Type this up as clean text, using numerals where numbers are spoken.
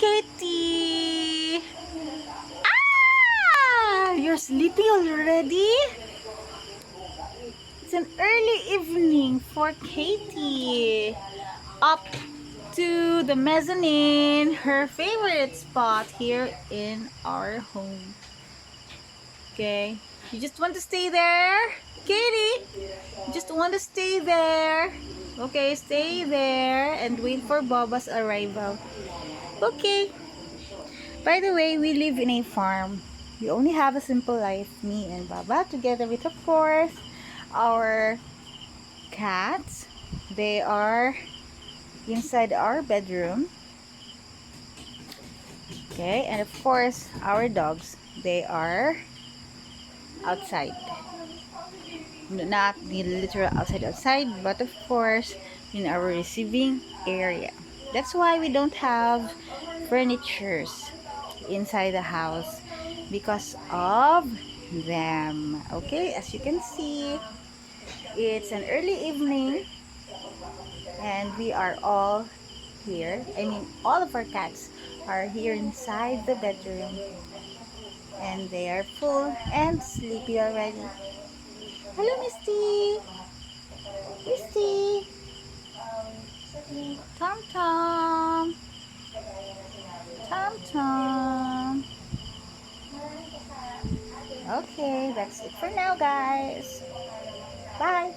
Katie! Ah! You're sleeping already? It's an early evening for Katie. Up to the mezzanine, her favorite spot here in our home. Okay, you just want to stay there? Katie, you just want to stay there? Okay, stay there and wait for Baba's arrival. Okay. By the way, we live in a farm. We only have a simple life, me and Baba, together with, of course, our cats. They are inside our bedroom. Okay, and of course, our dogs. They are outside. Not the literal outside, but of course, in our receiving area. That's why we don't have furnitures inside the house because of them. Okay, as you can see, it's an early evening and we are all here. I mean, all of our cats are here inside the bedroom and they are full and sleepy already. Hello, Misty. Misty. Tom Tom. Tom Tom. Okay, that's it for now, guys. Bye.